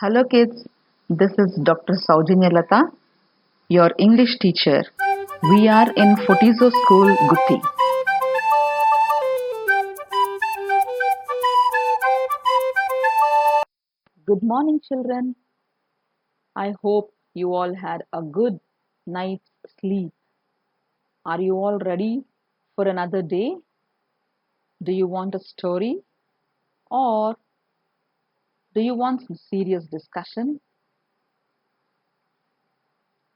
Hello kids, this is Dr. Saujanya Lata, your English teacher. We are in PHOTIZO school, Gooty. Good morning children. I hope you all had a good night's sleep. Are you all ready for another day? Do you want a story or do you want some serious discussion?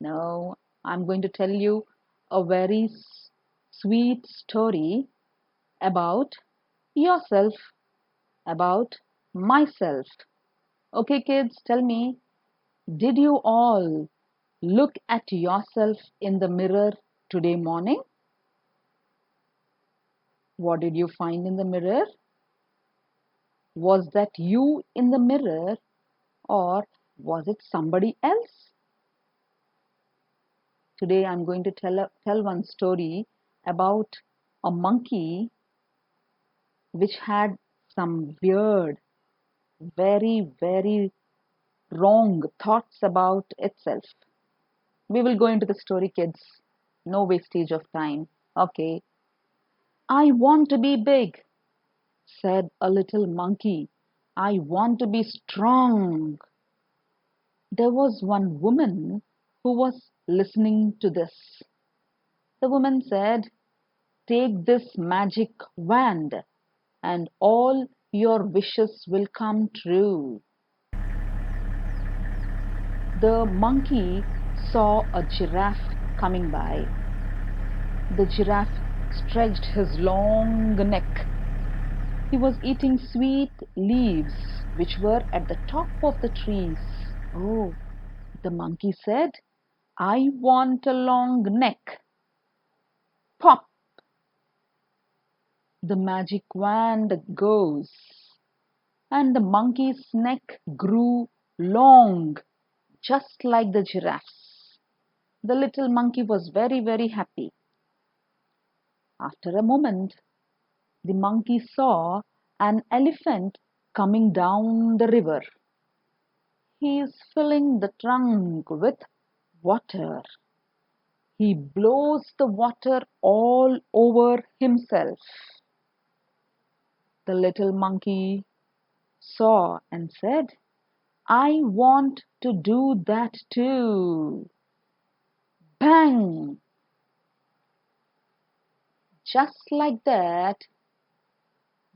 No, I'm going to tell you a very sweet story about yourself, about myself. Okay, kids, tell me, did you all look at yourself in the mirror today morning? What did you find in the mirror? Was that you in the mirror or was it somebody else? Today I'm going to tell one story about a monkey which had some weird, very wrong thoughts about itself. We will go into the story, kids. No wastage of time. Okay. I want to be big, said a little monkey. I want to be strong. There was one woman who was listening to this. The woman said, take this magic wand and all your wishes will come true. The monkey saw a giraffe coming by. The giraffe stretched his long neck. He was eating sweet leaves which were at the top of the trees. Oh, the monkey said, I want a long neck. Pop! The magic wand goes, and the monkey's neck grew long, just like the giraffe's. The little monkey was very happy. After a moment, the monkey saw an elephant coming down the river. He is filling the trunk with water. He blows the water all over himself. The little monkey saw and said, I want to do that too. Bang! Just like that,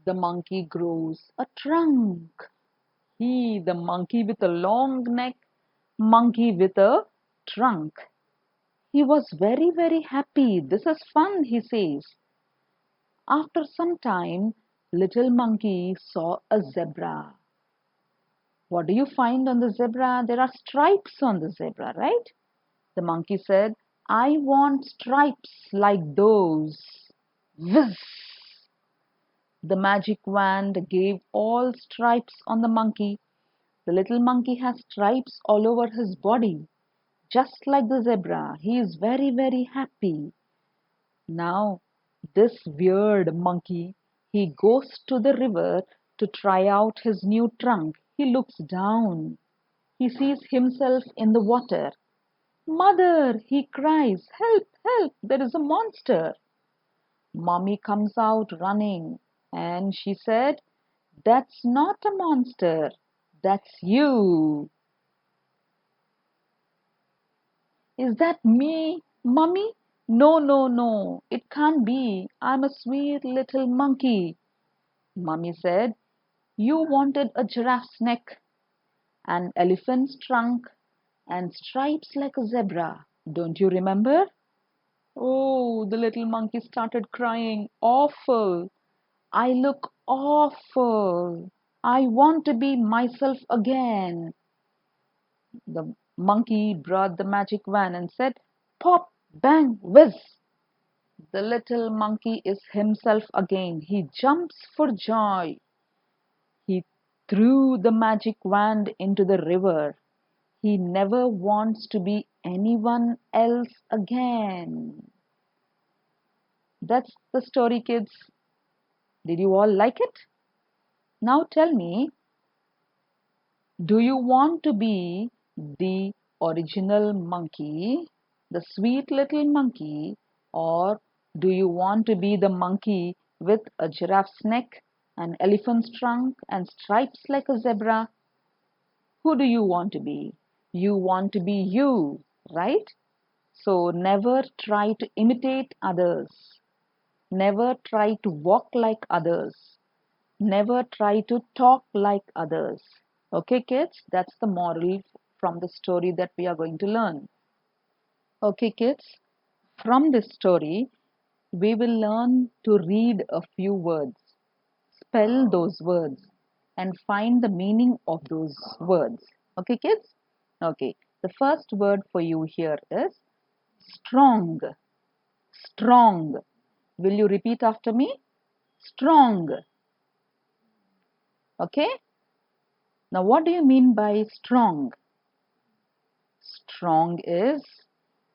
the monkey grows a trunk. The monkey with a long neck, monkey with a trunk. He was very happy. This is fun, he says. After some time, little monkey saw a zebra. What do you find on the zebra? There are stripes on the zebra, right? The monkey said, I want stripes like those. Whiz! The magic wand gave all stripes on the monkey. The little monkey has stripes all over his body, just like the zebra. He is very happy. Now, this weird monkey, he goes to the river to try out his new trunk. He looks down. He sees himself in the water. Mother, he cries, help, there is a monster. Mommy comes out running and she said, that's not a monster, that's you. Is that me, Mummy? No, it can't be. I'm a sweet little monkey. Mummy said, you wanted a giraffe's neck, an elephant's trunk, and stripes like a zebra. Don't you remember? Oh, the little monkey started crying. Awful. I look awful. I want to be myself again. The monkey brought the magic wand and said, pop, bang, whiz. The little monkey is himself again. He jumps for joy. He threw the magic wand into the river. He never wants to be anyone else again. That's the story, kids. Did you all like it? Now tell me, Do you want to be the original monkey, the sweet little monkey, or do you want to be the monkey with a giraffe's neck, an elephant's trunk, and stripes like a zebra? Who do you want to be? You want to be you, right? So never try to imitate others. Never try to walk like others. Never try to talk like others. Okay, kids, that's the moral from the story that we are going to learn. Okay, kids, from this story, we will learn to read a few words, spell those words, and find the meaning of those words. Okay, kids? Okay, the first word for you here is strong. Strong. Will you repeat after me? Strong. Okay? Now, what do you mean by strong? Strong is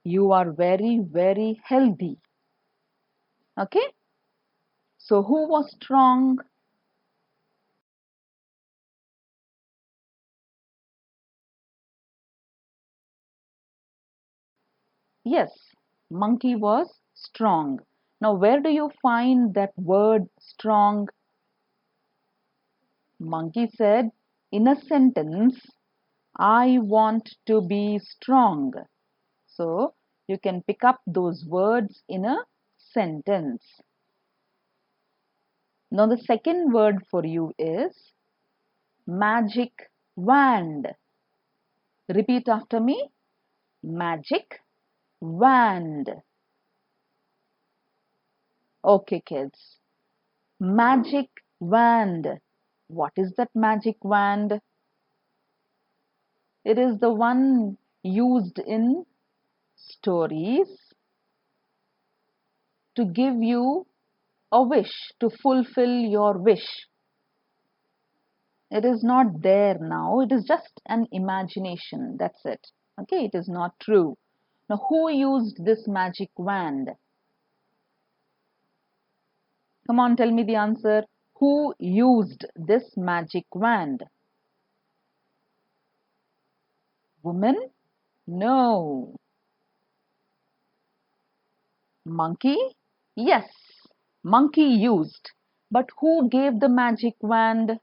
you are very, very healthy. Okay? So, who was strong? Yes, monkey was strong. Now, where do you find that word strong? Monkey said in a sentence, I want to be strong. So, you can pick up those words in a sentence. Now, the second word for you is magic wand. Repeat after me. Magic wand. Okay, kids. Magic wand. What is that magic wand? It is the one used in stories to give you a wish, to fulfill your wish. It is not there now. It is just an imagination. That's it. Okay, it is not true. Now, who used this magic wand? Come on, tell me the answer. Who used this magic wand? Woman? No. Monkey? Yes, monkey used. But who gave the magic wand?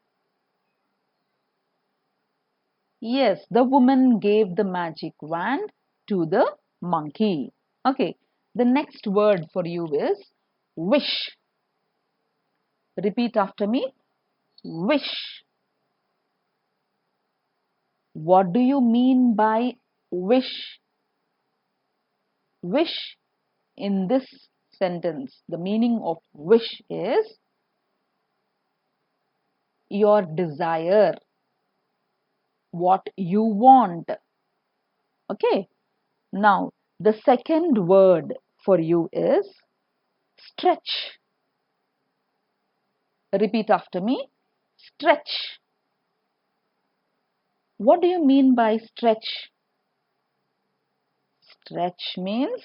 Yes, the woman gave the magic wand to the monkey. Okay, the next word for you is wish. Repeat after me. Wish. What do you mean by wish? Wish in this sentence, the meaning of wish is your desire, what you want. Okay, now the second word for you is stretch. Repeat after me. Stretch. What do you mean by stretch? Stretch means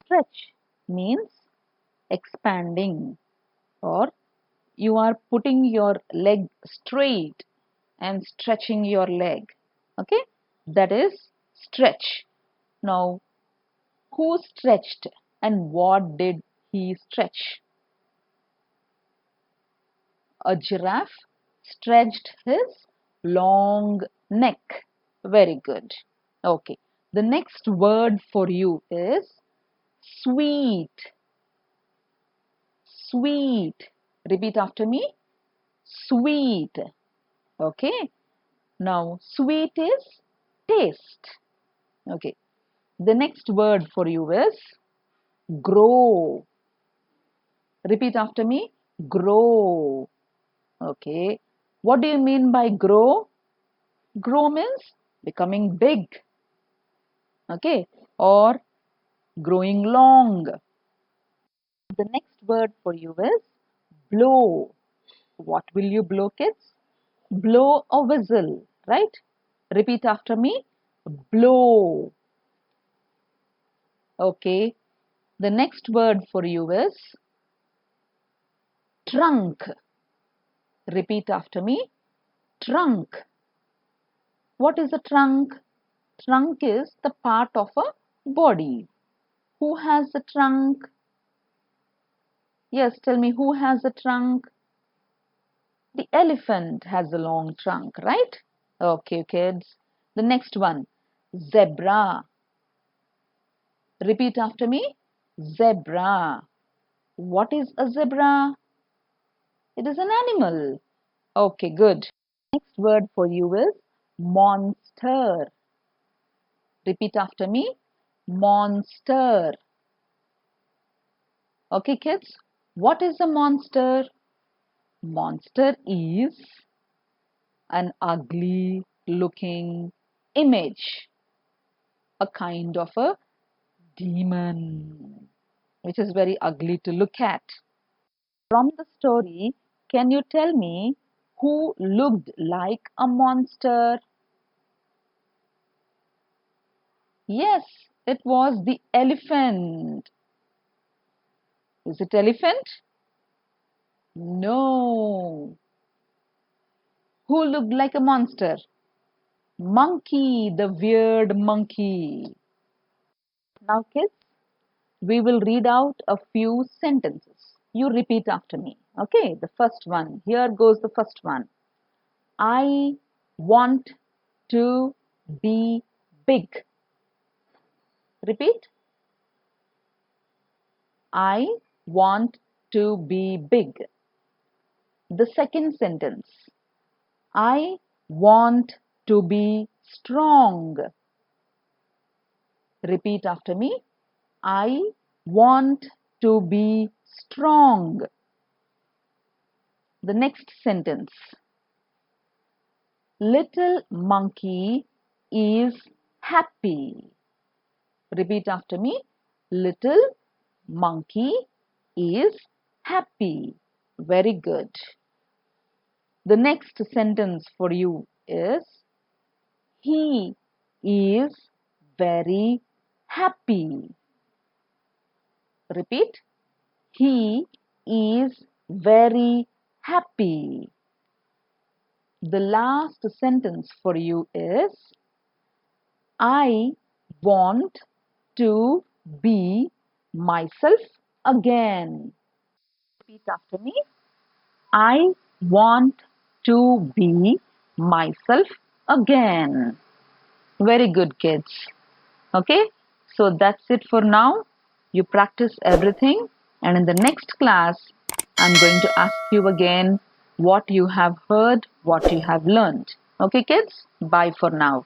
stretch means expanding, or you are putting your leg straight and stretching your leg. Okay, that is stretch. Now, who stretched and what did he stretch? A giraffe stretched his long neck. Very good. Okay, the next word for you is sweet. Sweet. Repeat after me. Sweet. Okay. Now, sweet is taste. Okay. The next word for you is grow. Repeat after me. Grow. Okay. What do you mean by grow? Grow means becoming big. Okay. Or growing long. The next word for you is blow. What will you blow, kids? Blow a whistle, right? Repeat after me. Blow. Okay. The next word for you is trunk. Repeat after me. Trunk. What is a trunk? Trunk is the part of a body. Who has a trunk? Yes, tell me, who has a trunk? The elephant has a long trunk, right? Okay, kids. The next one, zebra. Repeat after me. Zebra. What is a zebra? It is an animal. Okay, good. Next word for you is monster. Repeat after me. Monster. Okay, kids. What is a monster? Monster is an ugly looking image, a kind of a demon, which is very ugly to look at. From the story, can you tell me who looked like a monster? Yes, it was the elephant. Is it elephant? No. Who looked like a monster? Monkey, the weird monkey. Now, kids, we will read out a few sentences. You repeat after me. Okay, the first one. Here goes the first one. I want to be big. Repeat. I want to be big. The second sentence. I want to be strong. Repeat after me. I want to be strong. The next sentence. Little monkey is happy. Repeat after me. Little monkey is happy. Very good. The next sentence for you is he is very happy. Repeat. He is very happy. The last sentence for you is I want to be myself again. Repeat after me. I want to be myself again. Very good, kids. Okay, so that's it for now. You practice everything, and in the next class, I'm going to ask you again what you have heard, what you have learned. Okay, kids, bye for now.